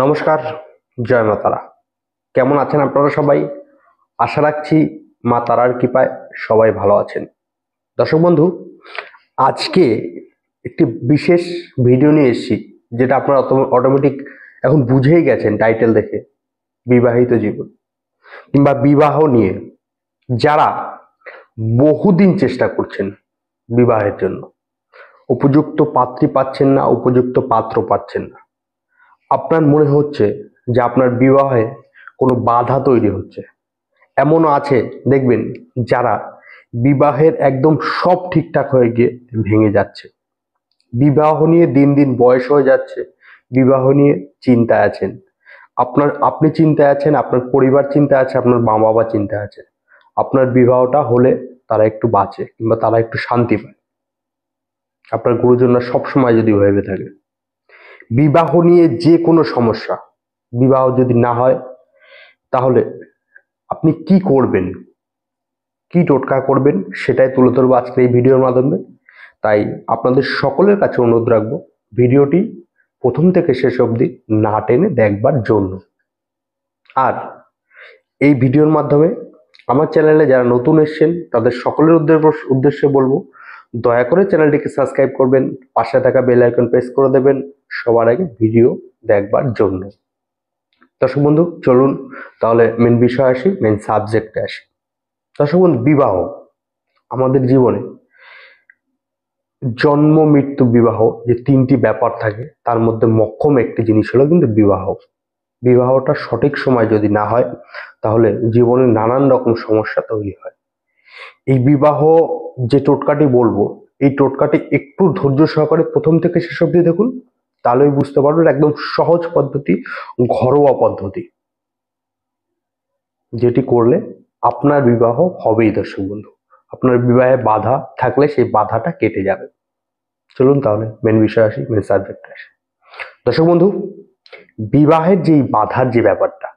নমস্কার, জয় মা তারা। কেমন আছেন আপনারা সবাই? আশা রাখছি মা তারার কৃপায় সবাই ভালো আছেন। দর্শক বন্ধু, আজকে একটি বিশেষ ভিডিও নিয়ে এসেছি, যেটা আপনারা অটোমেটিক এখন বুঝেই গেছেন টাইটেল দেখে। বিবাহিত জীবন কিংবা বিবাহ নিয়ে যারা বহুদিন চেষ্টা করছেন বিবাহের জন্য, উপযুক্ত পাত্রী পাচ্ছেন না, উপযুক্ত পাত্র পাচ্ছেন না। আপনার মনে হচ্ছে যে আপনার বিবাহে কোনো বাধা তৈরি হচ্ছে। এমনও আছে দেখবেন যারা বিবাহের একদম সব ঠিকঠাক হয়ে গিয়ে ভেঙে যাচ্ছে। বিবাহ নিয়ে দিন দিন বয়স হয়ে যাচ্ছে, বিবাহ নিয়ে চিন্তায় আছেন। আপনি চিন্তায় আছেন, আপনার পরিবার চিন্তায় আছে, আপনার মা বাবা চিন্তায় আছে। আপনার বিবাহটা হলে তারা একটু বাঁচে কিংবা তারা একটু শান্তি পায়। আপনার গুরুজনরা সবসময় যদি ভেবে থাকে বিবাহ নিয়ে যে কোনো সমস্যা, বিবাহ যদি না হয় তাহলে আপনি কি করবেন, কি টোটকা করবেন, সেটাই তুলে ধরবো আজকের এই ভিডিওর মাধ্যমে। তাই আপনাদের সকলের কাছে অনুরোধ রাখবো ভিডিওটি প্রথম থেকে শেষ অবধি না টেনে দেখবার জন্য। আর এই ভিডিওর মাধ্যমে আমার চ্যানেলে যারা নতুন এসেছেন তাদের সকলের উদ্দেশ্যে বলবো, দয়া করে চ্যানেলটিকে সাবস্ক্রাইব করবেন, পাশে থাকা বেল আইকন প্রেস করে দেবেন সবার আগে ভিডিও দেখবার জন্য। দর্শক বন্ধু, চলুন তাহলে মেন বিষয় আসি, মেন সাবজেক্টে আসি। দর্শক বন্ধু, বিবাহ আমাদের জীবনে জন্ম মৃত্যু বিবাহ যে তিনটি ব্যাপার থাকে, তার মধ্যে মক্ষম একটি জিনিস হলো কিন্তু বিবাহ। বিবাহটা সঠিক সময় যদি না হয় তাহলে জীবনে নানান রকম সমস্যা তৈরি হয়। এই বিবাহ যে টোটকাটি বলবো, এই টোটকাটি একটু ধৈর্য সহকারে প্রথম থেকে শেষ অবধি দেখুন, তাহলেই বুঝতে পারবেন। একদম সহজ পদ্ধতি, ঘরোয়া পদ্ধতি, যেটি করলে আপনার বিবাহ হবেই। দর্শক বন্ধু, আপনার বিবাহে বাধা থাকলে সেই বাধাটা কেটে যাবে। চলুন তাহলে মেন বিষয় আসি, মেন সাবজেক্টে আসি। দর্শক বন্ধু, বিবাহের যেই বাধার যে ব্যাপারটা,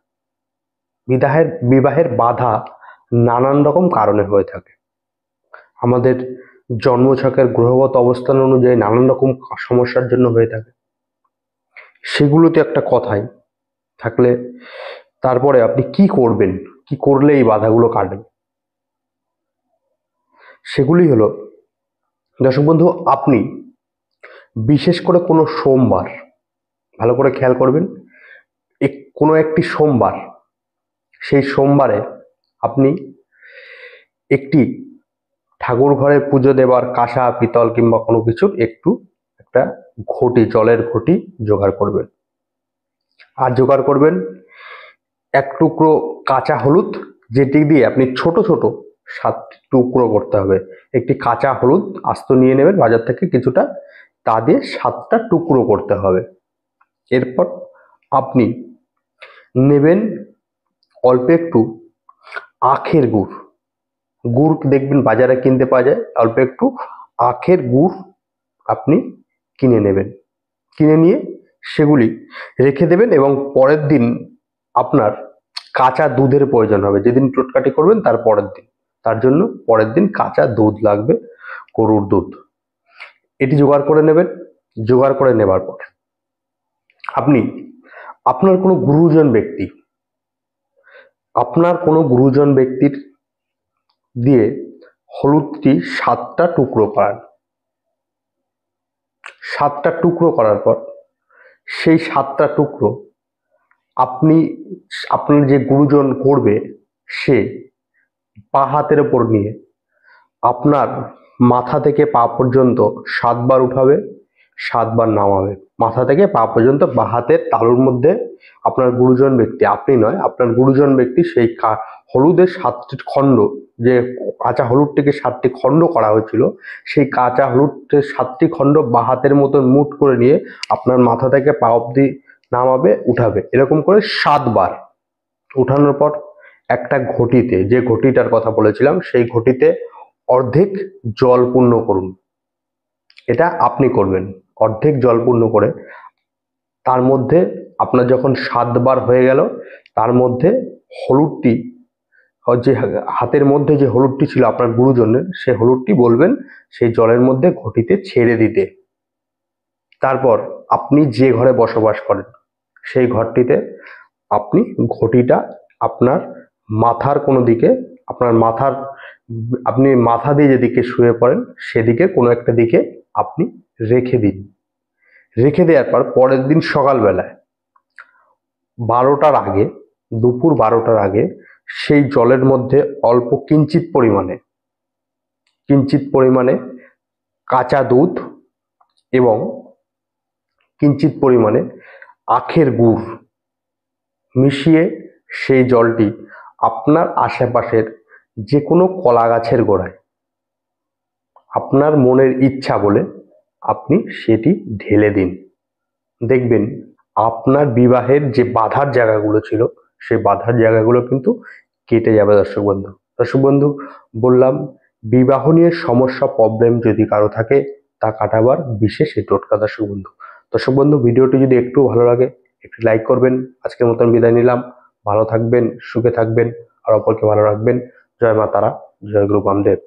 বিবাহের বাধা নানান রকম কারণে হয়ে থাকে। আমাদের জন্মছকের গ্রহগত অবস্থান অনুযায়ী নানান রকম সমস্যার জন্য হয়ে থাকে। সেগুলোতে একটা কথাই থাকলে তারপরে আপনি কি করবেন, কি করলে এই বাধাগুলো কাটবে, সেগুলি হলো, দর্শক বন্ধু, আপনি বিশেষ করে কোনো সোমবার, ভালো করে খেয়াল করবেন, কোনো একটি সোমবার, সেই সোমবারে আপনি একটি ঠাকুর ঘরে পুজো দেবার কাঁসা পিতল কিংবা কোনো কিছুর একটা ঘটি, জলের ঘটি জোগাড় করবেন। আর জোগাড় করবেন এক টুকরো কাঁচা হলুদ, যেটি দিয়ে আপনি ছোট ছোট 7টি টুকরো করতে হবে। একটি কাঁচা হলুদ আস্ত নিয়ে নেবেন বাজার থেকে কিছুটা, তা দিয়ে 7টা টুকরো করতে হবে। এরপর আপনি নেবেন অল্প একটু আখের গুড়। গুড় দেখবেন বাজারে কিনতে পাওয়া যায়, অল্প একটু আখের গুড় আপনি কিনে নেবেন। কিনে নিয়ে সেগুলি রেখে দেবেন এবং পরের দিন আপনার কাঁচা দুধের প্রয়োজন হবে। যেদিন টোটকাটি করবেন তার পরের দিন, তার জন্য পরের দিন কাঁচা দুধ লাগবে, গরুর দুধ। এটি জোগাড় করে নেবেন। জোগাড় করে নেবার পর আপনি আপনার কোনো গুরুজন ব্যক্তির দিয়ে হলুদটি 7টা টুকরো করান। 7টা টুকরো করার পর সেই 7টা টুকরো আপনার যে গুরুজন করবে সে পা হাতের ওপর নিয়ে আপনার মাথা থেকে পা পর্যন্ত 7বার উঠাবে, 7বার নামাবে। মাথা থেকে পা পর্যন্ত বা হাতের তালুর মধ্যে আপনার গুরুজন ব্যক্তি, আপনি নয়, আপনার গুরুজন ব্যক্তি সেই হলুদের 7টি খণ্ড, যে কাঁচা হলুদটিকে 7টি খণ্ড করা হয়েছিল, সেই কাঁচা হলুদের 7টি খণ্ড বা হাতের মতন মুঠ করে নিয়ে আপনার মাথা থেকে পা অবধি নামাবে, উঠাবে। এরকম করে 7বার উঠানোর পর একটা ঘটিতে, যে ঘটিটার কথা বলেছিলাম, সেই ঘটিতে অর্ধেক জল পূর্ণ করুন। এটা আপনি করবেন। অর্ধেক জল পূর্ণ করে তার মধ্যে আপনার যখন 7বার হয়ে গেল, তার মধ্যে হলুদটি, যে হাতের মধ্যে যে হলুদটি ছিল আপনার গুরুজনের, সেই হলুদটি বলবেন সেই জলের মধ্যে ঘটিতে ছেড়ে দিতে। তারপর আপনি যে ঘরে বসবাস করেন সেই ঘরটিতে আপনি ঘটিটা আপনার মাথার কোনো দিকে, আপনি মাথা দিয়ে যেদিকে শুয়ে পড়েন সেদিকে কোনো একটা দিকে আপনি রেখে দিন। রেখে দেওয়ার পর পরের দিন সকালবেলায় 12টার আগে, দুপুর 12টার আগে সেই জলের মধ্যে অল্প কিঞ্চিত পরিমাণে কাঁচা দুধ এবং কিঞ্চিত পরিমাণে আখের গুড় মিশিয়ে সেই জলটি আপনার আশেপাশের যে কোনো কলা গাছের গোড়ায় আপনার মনের ইচ্ছা বলে আপনি সেটি ঢেলে দিন। দেখবেন আপনার বিবাহের যে বাধার জায়গাগুলো ছিল সেই বাধার জায়গাগুলো কিন্তু কেটে যাবে। দর্শক বন্ধু বললাম, বিবাহ নিয়ে সমস্যা প্রবলেম যদি কারো থাকে তা কাটাবার বিশেষ এই টোটকা। দর্শক বন্ধু ভিডিওটি যদি একটু ভালো লাগে একটু লাইক করবেন। আজকের মতন বিদায় নিলাম। ভালো থাকবেন, সুখে থাকবেন আর অপরকে ভালো রাখবেন। জয় মা তারা, জয় গুরু বামদেব।